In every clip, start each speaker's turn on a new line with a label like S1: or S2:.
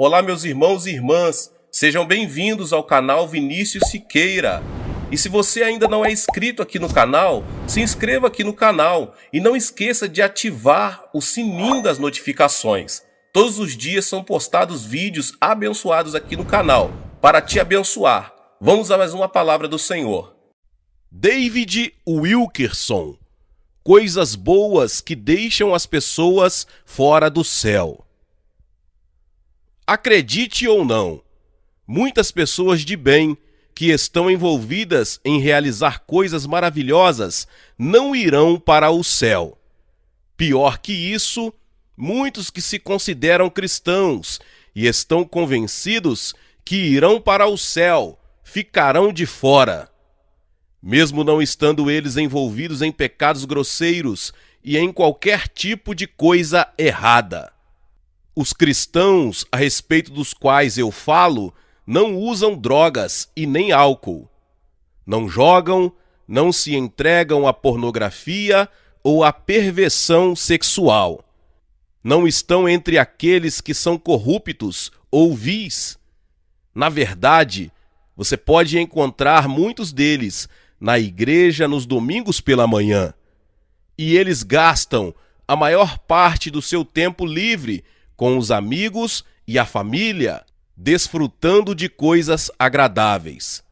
S1: Olá, meus irmãos e irmãs, sejam bem-vindos ao canal Vinícius Siqueira. E se você ainda não é inscrito aqui no canal, se inscreva aqui no canal e não esqueça de ativar o sininho das notificações. Todos os dias são postados vídeos abençoados aqui no canal, para te abençoar. Vamos a mais uma palavra do Senhor. David Wilkerson. Coisas boas que deixam as pessoas fora do céu. Acredite ou não, muitas pessoas de bem que estão envolvidas em realizar coisas maravilhosas não irão para o céu. Pior que isso, muitos que se consideram cristãos e estão convencidos que irão para o céu ficarão de fora. Mesmo não estando eles envolvidos em pecados grosseiros e em qualquer tipo de coisa errada. Os cristãos a respeito dos quais eu falo não usam drogas e nem álcool. Não jogam, não se entregam à pornografia ou à perversão sexual. Não estão entre aqueles que são corruptos ou vis. Na verdade, você pode encontrar muitos deles na igreja nos domingos pela manhã. E eles gastam a maior parte do seu tempo livre com os amigos e a família, desfrutando de coisas agradáveis.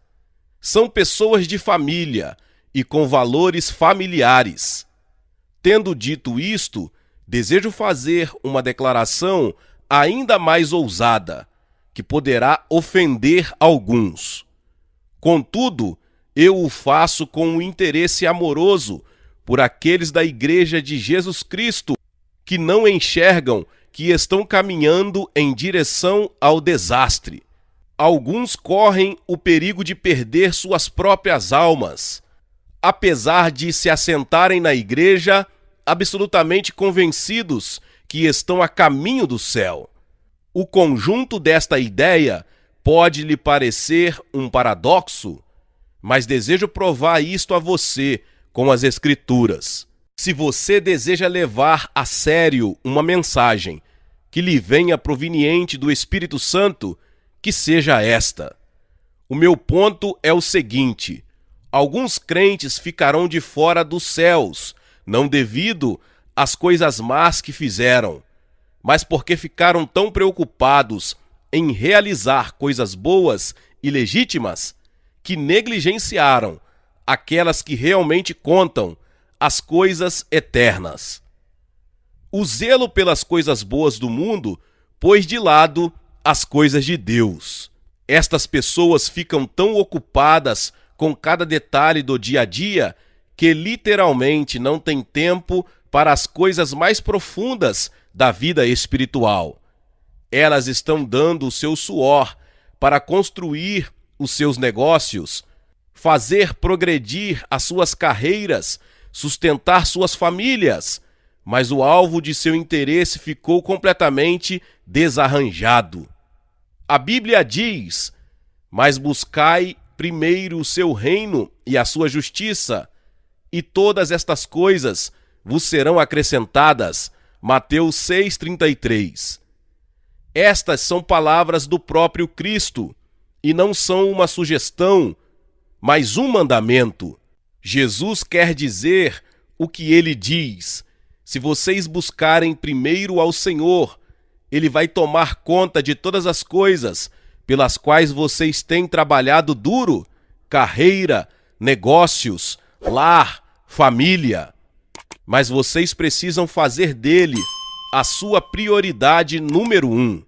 S1: São pessoas de família e com valores familiares. Tendo dito isto, desejo fazer uma declaração ainda mais ousada, que poderá ofender alguns. Contudo, eu o faço com um interesse amoroso por aqueles da Igreja de Jesus Cristo que não enxergam que estão caminhando em direção ao desastre. Alguns correm o perigo de perder suas próprias almas, apesar de se assentarem na igreja absolutamente convencidos que estão a caminho do céu. O conjunto desta ideia pode lhe parecer um paradoxo, mas desejo provar isto a você com as Escrituras. Se você deseja levar a sério uma mensagem que lhe venha proveniente do Espírito Santo, que seja esta. O meu ponto é o seguinte: alguns crentes ficarão de fora dos céus, não devido às coisas más que fizeram, mas porque ficaram tão preocupados em realizar coisas boas e legítimas, que negligenciaram aquelas que realmente contam, as coisas eternas. O zelo pelas coisas boas do mundo pôs de lado as coisas de Deus. Estas pessoas ficam tão ocupadas com cada detalhe do dia a dia que literalmente não têm tempo para as coisas mais profundas da vida espiritual. Elas estão dando o seu suor para construir os seus negócios, fazer progredir as suas carreiras, sustentar suas famílias, mas o alvo de seu interesse ficou completamente desarranjado. A Bíblia diz: mas buscai primeiro o seu reino e a sua justiça, e todas estas coisas vos serão acrescentadas. Mateus 6,33. Estas são palavras do próprio Cristo, e não são uma sugestão, mas um mandamento. Jesus quer dizer o que ele diz: se vocês buscarem primeiro ao Senhor, Ele vai tomar conta de todas as coisas pelas quais vocês têm trabalhado duro: carreira, negócios, lar, família. Mas vocês precisam fazer dele a sua prioridade número 1.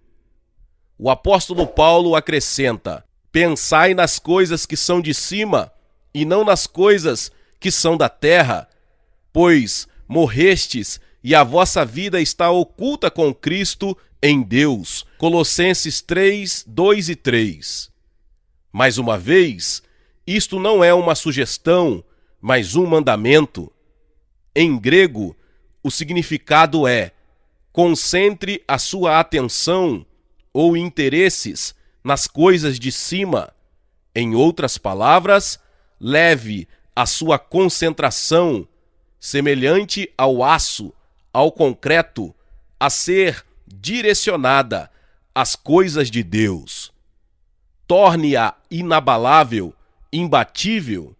S1: O apóstolo Paulo acrescenta: pensai nas coisas que são de cima e não nas coisas que são da terra, pois morrestes e a vossa vida está oculta com Cristo em Deus. Colossenses 3, 2 e 3. Mais uma vez, isto não é uma sugestão, mas um mandamento. Em grego, o significado é: concentre a sua atenção ou interesses nas coisas de cima. Em outras palavras, leve a sua concentração, semelhante ao aço, ao concreto, a ser direcionada as coisas de Deus. Torne-a inabalável, imbatível.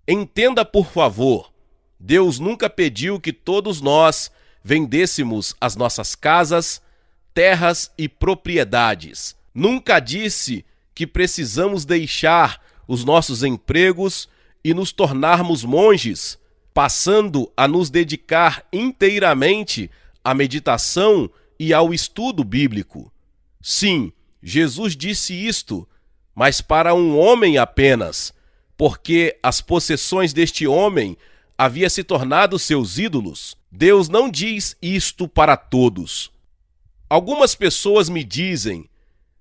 S1: Entenda, por favor, Deus nunca pediu que todos nós vendêssemos as nossas casas, terras e propriedades. Nunca disse que precisamos deixar os nossos empregos e nos tornarmos monges, passando a nos dedicar inteiramente à meditação e ao estudo bíblico. Sim, Jesus disse isto, mas para um homem apenas, porque as possessões deste homem havia se tornado seus ídolos. Deus não diz isto para todos. Algumas pessoas me dizem: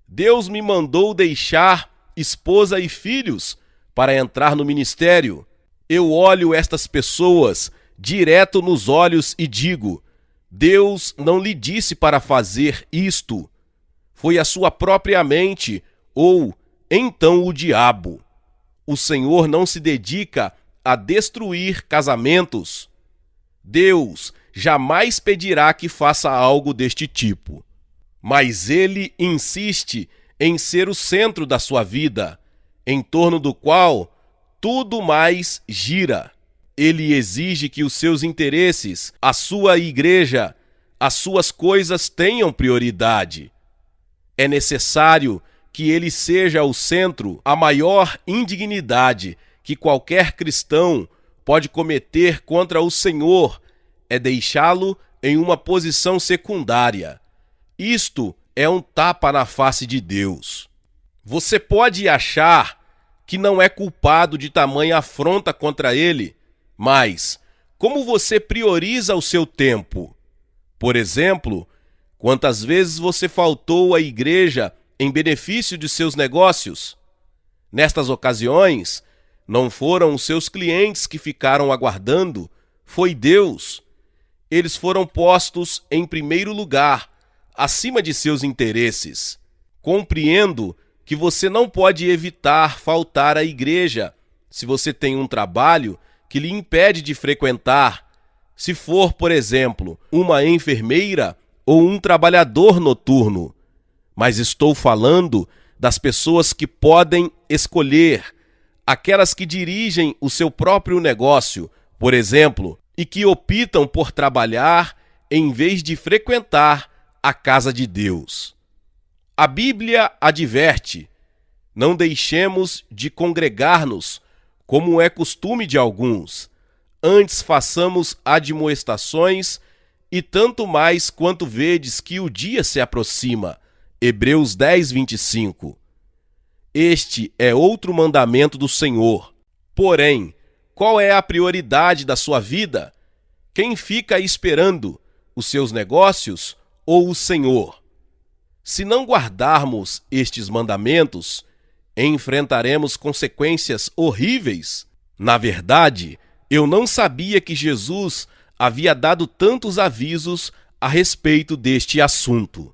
S1: Deus me mandou deixar esposa e filhos para entrar no ministério. Eu olho estas pessoas direto nos olhos e digo: Deus não lhe disse para fazer isto. Foi a sua própria mente, ou então o diabo. O Senhor não se dedica a destruir casamentos. Deus jamais pedirá que faça algo deste tipo. Mas ele insiste em ser o centro da sua vida, em torno do qual tudo mais gira. Ele exige que os seus interesses, a sua igreja, as suas coisas tenham prioridade. É necessário que ele seja o centro. A maior indignidade que qualquer cristão pode cometer contra o Senhor é deixá-lo em uma posição secundária. Isto é um tapa na face de Deus. Você pode achar que não é culpado de tamanha afronta contra ele, mas como você prioriza o seu tempo? Por exemplo, quantas vezes você faltou à igreja em benefício de seus negócios? Nestas ocasiões, não foram os seus clientes que ficaram aguardando, foi Deus. Eles foram postos em primeiro lugar, acima de seus interesses. Compreendo que você não pode evitar faltar à igreja se você tem um trabalho que lhe impede de frequentar. Se for, por exemplo, uma enfermeira ou um trabalhador noturno. Mas estou falando das pessoas que podem escolher, aquelas que dirigem o seu próprio negócio, por exemplo, e que optam por trabalhar em vez de frequentar a casa de Deus. A Bíblia adverte: não deixemos de congregar-nos, como é costume de alguns. Antes façamos admoestações, e tanto mais quanto vedes que o dia se aproxima. Hebreus 10, 25. Este é outro mandamento do Senhor. Porém, qual é a prioridade da sua vida? Quem fica esperando, os seus negócios ou o Senhor? Se não guardarmos estes mandamentos, enfrentaremos consequências horríveis. Na verdade, eu não sabia que Jesus havia dado tantos avisos a respeito deste assunto.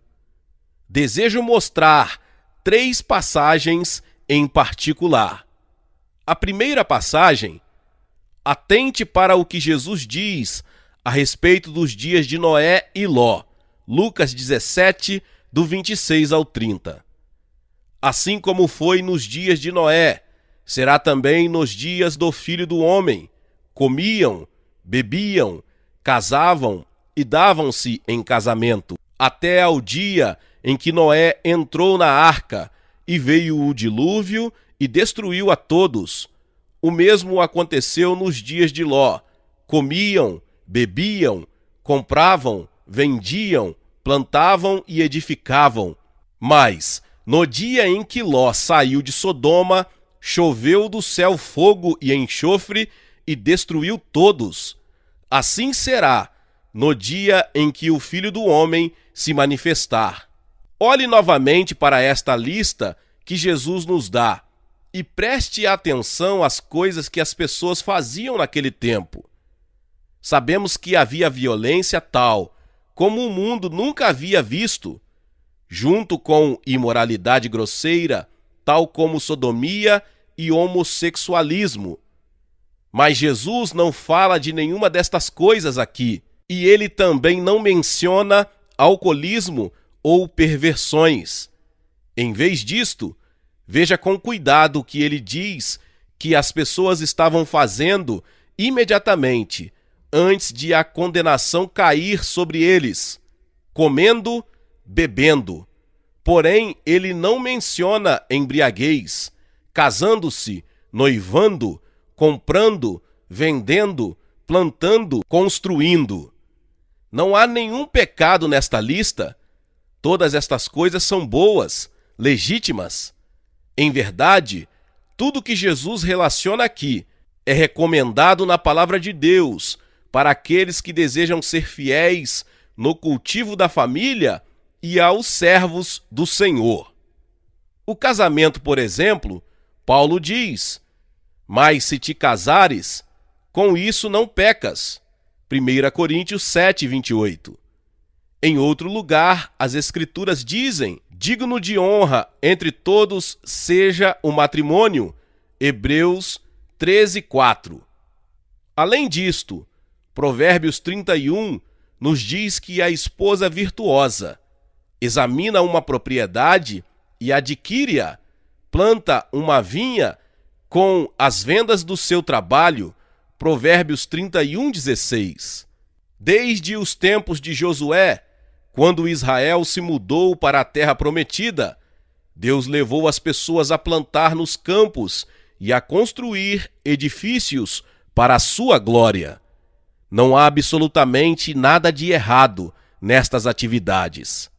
S1: Desejo mostrar 3 passagens em particular. A primeira passagem: atente para o que Jesus diz a respeito dos dias de Noé e Ló. Lucas 17, do 26 ao 30. Assim como foi nos dias de Noé, será também nos dias do Filho do Homem. Comiam, bebiam, casavam e davam-se em casamento, até ao dia em que Noé entrou na arca, e veio o dilúvio e destruiu a todos. O mesmo aconteceu nos dias de Ló. Comiam, bebiam, compravam, vendiam, plantavam e edificavam. Mas, no dia em que Ló saiu de Sodoma, choveu do céu fogo e enxofre e destruiu todos. Assim será no dia em que o Filho do Homem se manifestar. Olhe novamente para esta lista que Jesus nos dá e preste atenção às coisas que as pessoas faziam naquele tempo. Sabemos que havia violência tal como o mundo nunca havia visto, junto com imoralidade grosseira, tal como sodomia e homossexualismo. Mas Jesus não fala de nenhuma destas coisas aqui, e ele também não menciona alcoolismo ou perversões. Em vez disto, veja com cuidado o que ele diz que as pessoas estavam fazendo imediatamente, antes de a condenação cair sobre eles, comendo, bebendo. Porém, ele não menciona embriaguez, casando-se, noivando, comprando, vendendo, plantando, construindo. Não há nenhum pecado nesta lista. Todas estas coisas são boas, legítimas. Em verdade, tudo que Jesus relaciona aqui é recomendado na palavra de Deus para aqueles que desejam ser fiéis no cultivo da família e aos servos do Senhor. O casamento, por exemplo, Paulo diz: mas se te casares, com isso não pecas. 1 Coríntios 7, 28. Em outro lugar, as Escrituras dizem: digno de honra entre todos seja o matrimônio. Hebreus 13, 4. Além disto, Provérbios 31 nos diz que a esposa virtuosa examina uma propriedade e adquire-a, planta uma vinha com as vendas do seu trabalho. Provérbios 31, 16. Desde os tempos de Josué, quando Israel se mudou para a terra prometida, Deus levou as pessoas a plantar nos campos e a construir edifícios para a sua glória. Não há absolutamente nada de errado nestas atividades.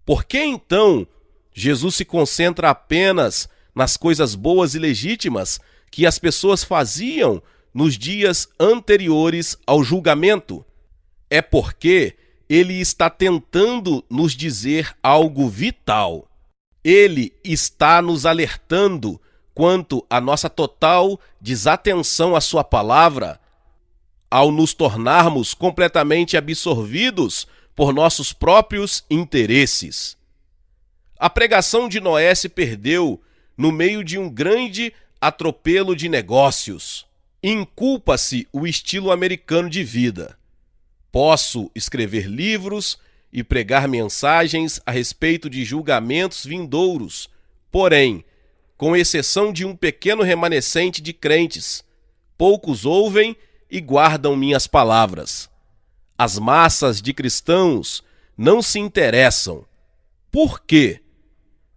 S1: Por que então Jesus se concentra apenas nas coisas boas e legítimas que as pessoas faziam nos dias anteriores ao julgamento? É porque ele está tentando nos dizer algo vital. Ele está nos alertando quanto à nossa total desatenção à sua palavra, ao nos tornarmos completamente absorvidos por nossos próprios interesses. A pregação de Noé se perdeu no meio de um grande atropelo de negócios. Inculpa-se o estilo americano de vida. Posso escrever livros e pregar mensagens a respeito de julgamentos vindouros, porém, com exceção de um pequeno remanescente de crentes, poucos ouvem e guardam minhas palavras. As massas de cristãos não se interessam. Por quê?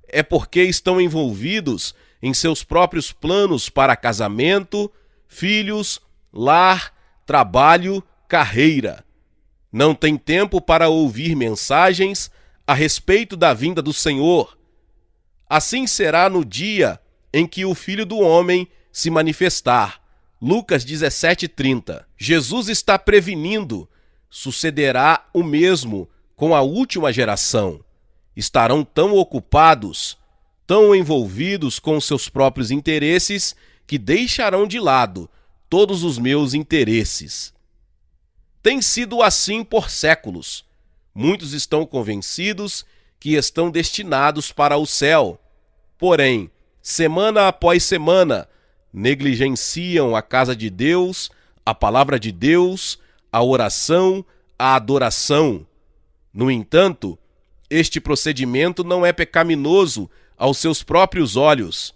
S1: É porque estão envolvidos em seus próprios planos para casamento, filhos, lar, trabalho, carreira. Não tem tempo para ouvir mensagens a respeito da vinda do Senhor. Assim será no dia em que o Filho do Homem se manifestar. Lucas 17:30. Jesus está prevenindo: sucederá o mesmo com a última geração. Estarão tão ocupados, tão envolvidos com seus próprios interesses, que deixarão de lado todos os meus interesses. Tem sido assim por séculos. Muitos estão convencidos que estão destinados para o céu. Porém, semana após semana, negligenciam a casa de Deus, a palavra de Deus, a oração, a adoração. No entanto, este procedimento não é pecaminoso aos seus próprios olhos.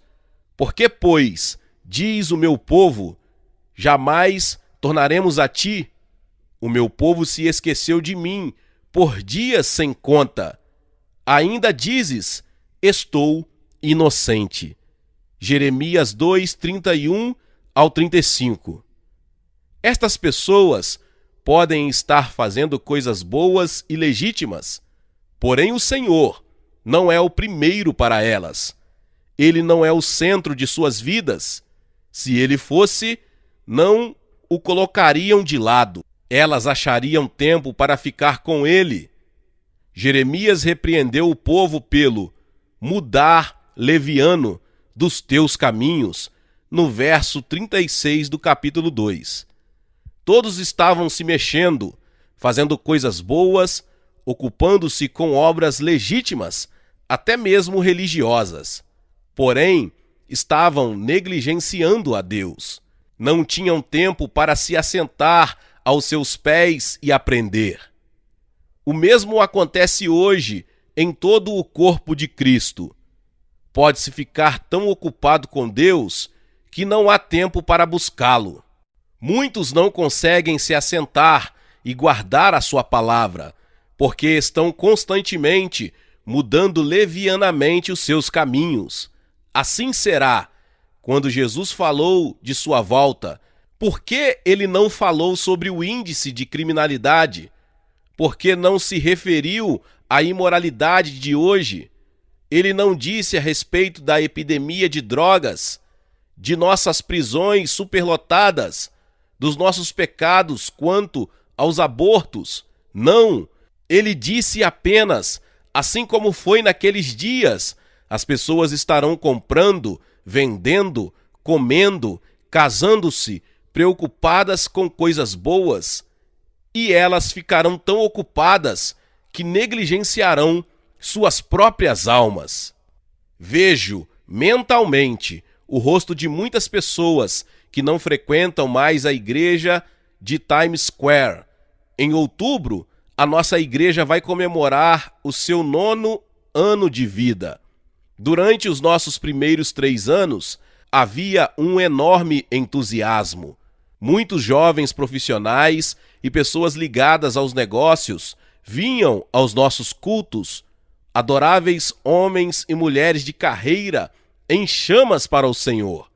S1: Porque, pois, diz o meu povo, jamais tornaremos a ti. O meu povo se esqueceu de mim por dias sem conta. Ainda dizes: estou inocente. Jeremias 2, 31 ao 35. Estas pessoas podem estar fazendo coisas boas e legítimas, porém o Senhor não é o primeiro para elas. Ele não é o centro de suas vidas. Se ele fosse, não o colocariam de lado. Elas achariam tempo para ficar com ele. Jeremias repreendeu o povo pelo mudar leviano dos teus caminhos, no verso 36 do capítulo 2. Todos estavam se mexendo, fazendo coisas boas, ocupando-se com obras legítimas, até mesmo religiosas. Porém, estavam negligenciando a Deus. Não tinham tempo para se assentar aos seus pés e aprender. O mesmo acontece hoje em todo o corpo de Cristo. Pode-se ficar tão ocupado com Deus que não há tempo para buscá-lo. Muitos não conseguem se assentar e guardar a sua palavra, porque estão constantemente mudando levianamente os seus caminhos. Assim será quando Jesus falou de sua volta. Por que ele não falou sobre o índice de criminalidade? Por que não se referiu à imoralidade de hoje? Ele não disse a respeito da epidemia de drogas, de nossas prisões superlotadas, dos nossos pecados quanto aos abortos. Não, ele disse apenas, assim como foi naqueles dias, as pessoas estarão comprando, vendendo, comendo, casando-se, preocupadas com coisas boas, e elas ficarão tão ocupadas que negligenciarão suas próprias almas. Vejo mentalmente o rosto de muitas pessoas que não frequentam mais a igreja de Times Square. Em outubro, a nossa igreja vai comemorar o seu 9º ano de vida. Durante os nossos primeiros 3 anos, havia um enorme entusiasmo. Muitos jovens profissionais e pessoas ligadas aos negócios vinham aos nossos cultos, adoráveis homens e mulheres de carreira em chamas para o Senhor.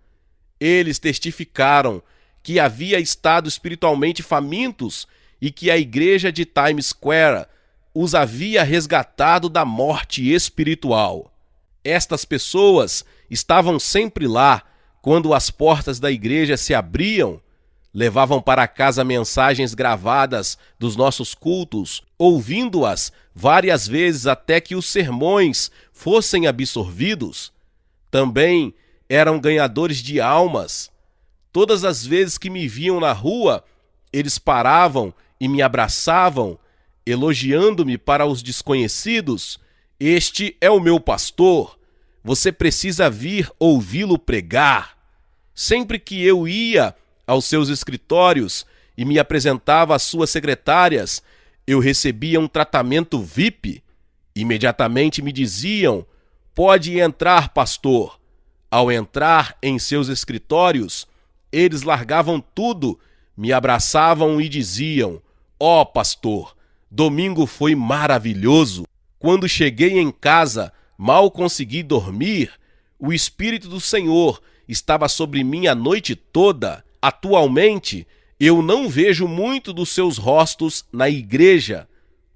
S1: Eles testificaram que havia estado espiritualmente famintos e que a igreja de Times Square os havia resgatado da morte espiritual. Estas pessoas estavam sempre lá quando as portas da igreja se abriam, levavam para casa mensagens gravadas dos nossos cultos, ouvindo-as várias vezes até que os sermões fossem absorvidos. Também eram ganhadores de almas. Todas as vezes que me viam na rua, eles paravam e me abraçavam, elogiando-me para os desconhecidos. Este é o meu pastor. Você precisa vir ouvi-lo pregar. Sempre que eu ia aos seus escritórios e me apresentava às suas secretárias, eu recebia um tratamento VIP. Imediatamente me diziam: pode entrar, pastor. Ao entrar em seus escritórios, eles largavam tudo, me abraçavam e diziam: ó, pastor, domingo foi maravilhoso. Quando cheguei em casa, mal consegui dormir. O Espírito do Senhor estava sobre mim a noite toda. Atualmente, eu não vejo muito dos seus rostos na igreja.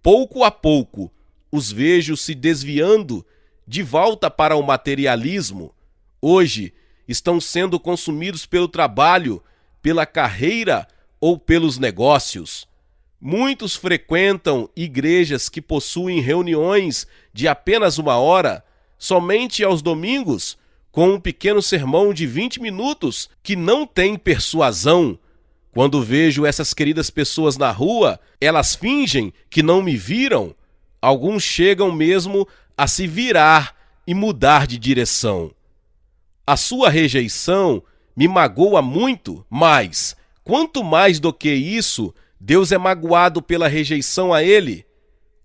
S1: Pouco a pouco, os vejo se desviando de volta para o materialismo. Hoje, estão sendo consumidos pelo trabalho, pela carreira ou pelos negócios. Muitos frequentam igrejas que possuem reuniões de apenas 1 hora, somente aos domingos, com um pequeno sermão de 20 minutos que não tem persuasão. Quando vejo essas queridas pessoas na rua, elas fingem que não me viram. Alguns chegam mesmo a se virar e mudar de direção. A sua rejeição me magoa muito, mas, quanto mais do que isso, Deus é magoado pela rejeição a ele.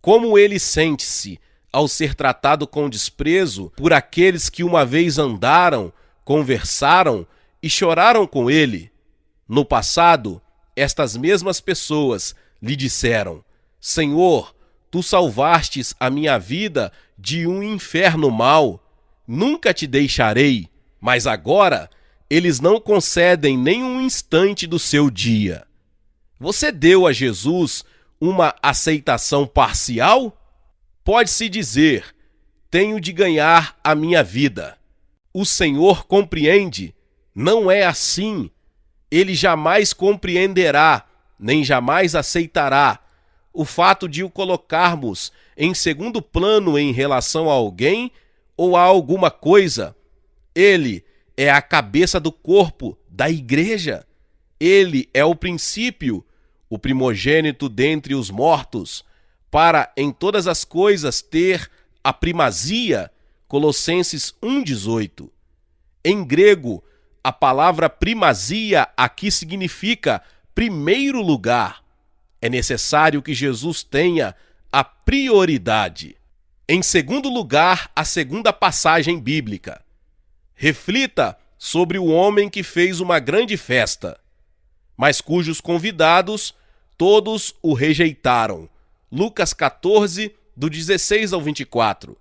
S1: Como ele sente-se ao ser tratado com desprezo por aqueles que uma vez andaram, conversaram e choraram com ele. No passado, estas mesmas pessoas lhe disseram: Senhor, tu salvastes a minha vida de um inferno mau, nunca te deixarei. Mas agora, eles não concedem nem um instante do seu dia. Você deu a Jesus uma aceitação parcial? Pode-se dizer: tenho de ganhar a minha vida. O Senhor compreende? Não é assim. Ele jamais compreenderá, nem jamais aceitará o fato de o colocarmos em segundo plano em relação a alguém ou a alguma coisa. Ele é a cabeça do corpo, da igreja. Ele é o princípio, o primogênito dentre os mortos, para em todas as coisas ter a primazia. Colossenses 1,18. Em grego, a palavra primazia aqui significa primeiro lugar. É necessário que Jesus tenha a prioridade. Em segundo lugar, a segunda passagem bíblica. Reflita sobre o homem que fez uma grande festa, mas cujos convidados todos o rejeitaram. Lucas 14, do 16 ao 24.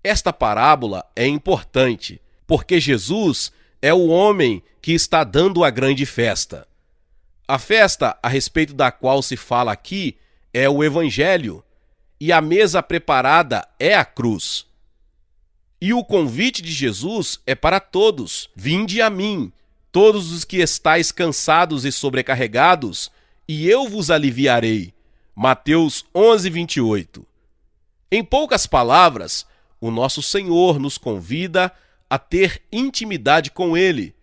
S1: Esta parábola é importante, porque Jesus é o homem que está dando a grande festa. A festa a respeito da qual se fala aqui é o Evangelho, e a mesa preparada é a cruz. E o convite de Jesus é para todos: vinde a mim, todos os que estáis cansados e sobrecarregados, e eu vos aliviarei. Mateus 11, 28. Em poucas palavras, o nosso Senhor nos convida a ter intimidade com Ele.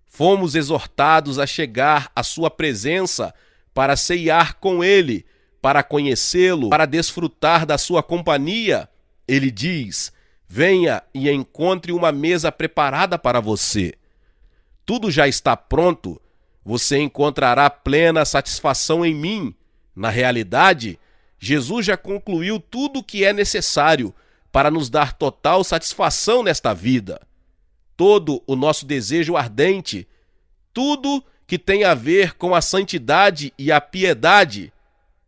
S1: Fomos exortados a chegar à sua presença para ceiar com Ele, para conhecê-lo, para desfrutar da sua companhia. Ele diz: venha e encontre uma mesa preparada para você. Tudo já está pronto, você encontrará plena satisfação em mim. Na realidade, Jesus já concluiu tudo o que é necessário para nos dar total satisfação nesta vida. Todo o nosso desejo ardente, tudo que tem a ver com a santidade e a piedade,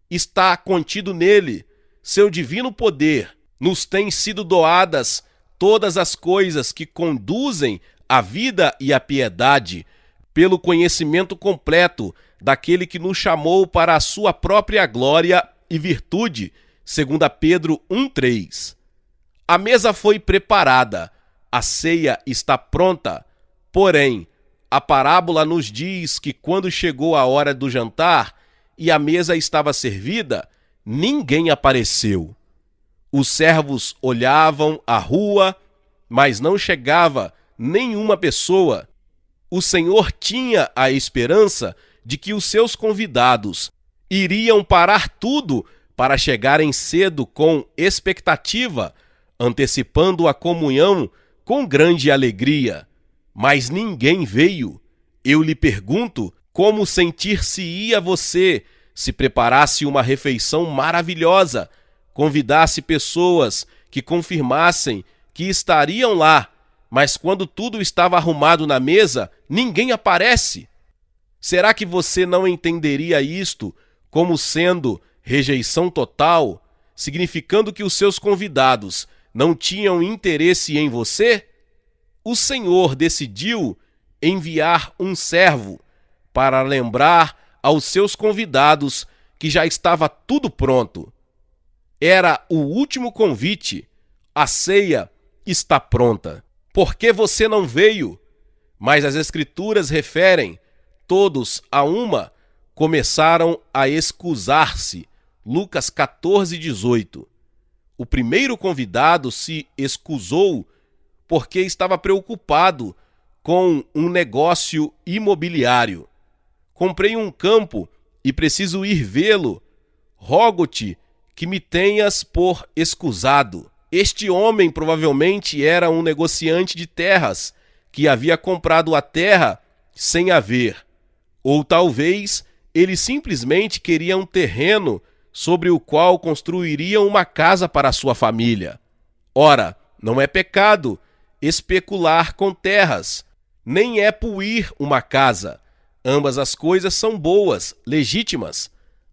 S1: está contido nele. Seu divino poder nos tem sido doadas todas as coisas que conduzem à vida e à piedade, pelo conhecimento completo daquele que nos chamou para a sua própria glória e virtude, 2 Pedro 1,3. A mesa foi preparada, a ceia está pronta, porém, a parábola nos diz que quando chegou a hora do jantar e a mesa estava servida, ninguém apareceu. Os servos olhavam a rua, mas não chegava nenhuma pessoa. O Senhor tinha a esperança de que os seus convidados iriam parar tudo para chegarem cedo com expectativa, antecipando a comunhão com grande alegria. Mas ninguém veio. Eu lhe pergunto, como sentir-se-ia você se preparasse uma refeição maravilhosa, convidasse pessoas que confirmassem que estariam lá, mas quando tudo estava arrumado na mesa, ninguém aparece? Será que você não entenderia isto como sendo rejeição total, significando que os seus convidados não tinham interesse em você? O Senhor decidiu enviar um servo para lembrar aos seus convidados que já estava tudo pronto. Era o último convite. A ceia está pronta. Por que você não veio? Mas as Escrituras referem, todos a uma, começaram a excusar-se. Lucas 14, 18. O primeiro convidado se excusou porque estava preocupado com um negócio imobiliário. Comprei um campo e preciso ir vê-lo. Rogo-te que me tenhas por excusado. Este homem provavelmente era um negociante de terras que havia comprado a terra sem haver. Ou talvez ele simplesmente queria um terreno sobre o qual construiria uma casa para sua família. Ora, não é pecado especular com terras, nem é puir uma casa. Ambas as coisas são boas, legítimas.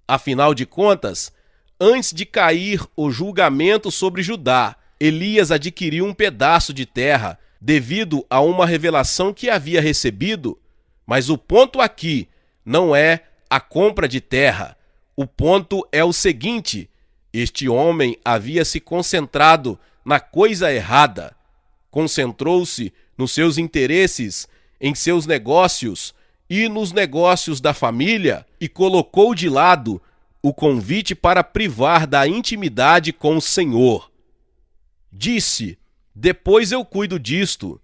S1: Afinal de contas, antes de cair o julgamento sobre Judá, Elias adquiriu um pedaço de terra devido a uma revelação que havia recebido. Mas o ponto aqui não é a compra de terra. O ponto é o seguinte: este homem havia se concentrado na coisa errada. Concentrou-se nos seus interesses, em seus negócios e nos negócios da família e colocou de lado o convite para privar da intimidade com o Senhor. Disse: depois eu cuido disto.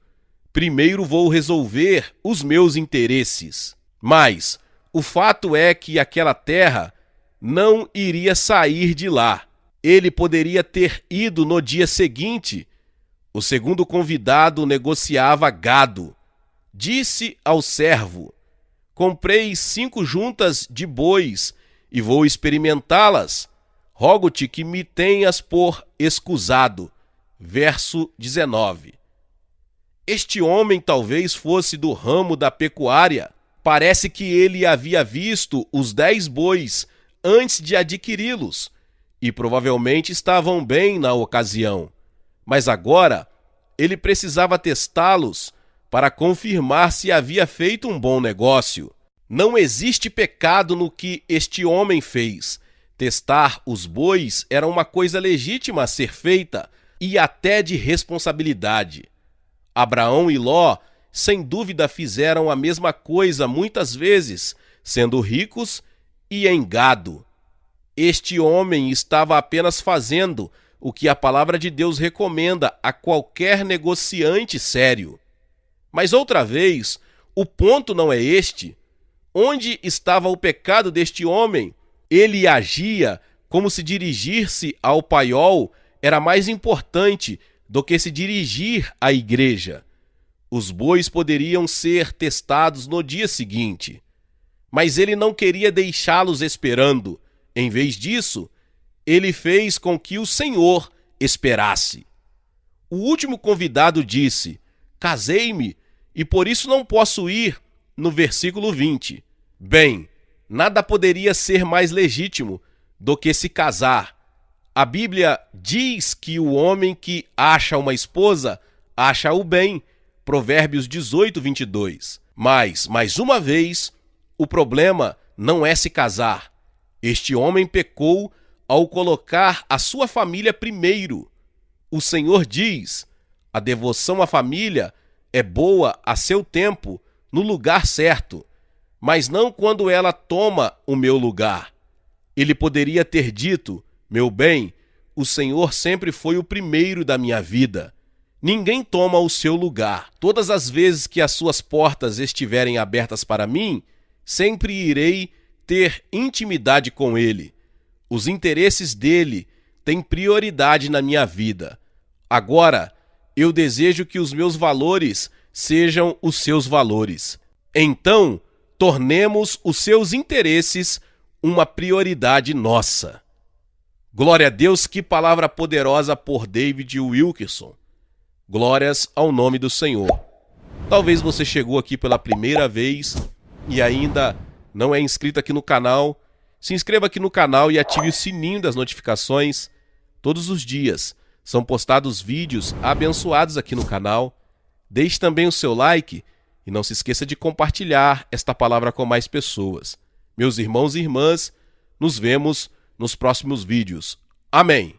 S1: Primeiro vou resolver os meus interesses. Mas o fato é que aquela terra não iria sair de lá. Ele poderia ter ido no dia seguinte. O segundo convidado negociava gado. Disse ao servo: comprei 5 juntas de bois e vou experimentá-las. rogo-te que me tenhas por escusado. Verso 19. Este homem talvez fosse do ramo da pecuária. Parece que ele havia visto os 10 bois antes de adquiri-los, e provavelmente estavam bem na ocasião. Mas agora, ele precisava testá-los para confirmar se havia feito um bom negócio. Não existe pecado no que este homem fez. Testar os bois era uma coisa legítima a ser feita e até de responsabilidade. Abraão e Ló, sem dúvida, fizeram a mesma coisa muitas vezes, sendo ricos e em gado. Este homem estava apenas fazendo o que a palavra de Deus recomenda a qualquer negociante sério. Mas outra vez, o ponto não é este. Onde estava o pecado deste homem? Ele agia como se dirigir-se ao paiol era mais importante do que se dirigir à igreja. Os bois poderiam ser testados no dia seguinte, mas ele não queria deixá-los esperando. Em vez disso, ele fez com que o Senhor esperasse. O último convidado disse: casei-me e por isso não posso ir, no versículo 20. Bem, nada poderia ser mais legítimo do que se casar. A Bíblia diz que o homem que acha uma esposa acha o bem. Provérbios 18, 22. Mas, mais uma vez, o problema não é se casar. Este homem pecou ao colocar a sua família primeiro. O Senhor diz: a devoção à família é boa a seu tempo, no lugar certo, mas não quando ela toma o meu lugar. Ele poderia ter dito: meu bem, o Senhor sempre foi o primeiro da minha vida. Ninguém toma o seu lugar. Todas as vezes que as suas portas estiverem abertas para mim, sempre irei ter intimidade com Ele. Os interesses dele têm prioridade na minha vida. Agora, eu desejo que os meus valores sejam os seus valores. Então, tornemos os seus interesses uma prioridade nossa. Glória a Deus, que palavra poderosa por David Wilkerson. Glórias ao nome do Senhor. Talvez você chegou aqui pela primeira vez e ainda não é inscrito aqui no canal. Se inscreva aqui no canal e ative o sininho das notificações. Todos os dias são postados vídeos abençoados aqui no canal. Deixe também o seu like e não se esqueça de compartilhar esta palavra com mais pessoas. Meus irmãos e irmãs, nos vemos nos próximos vídeos. Amém.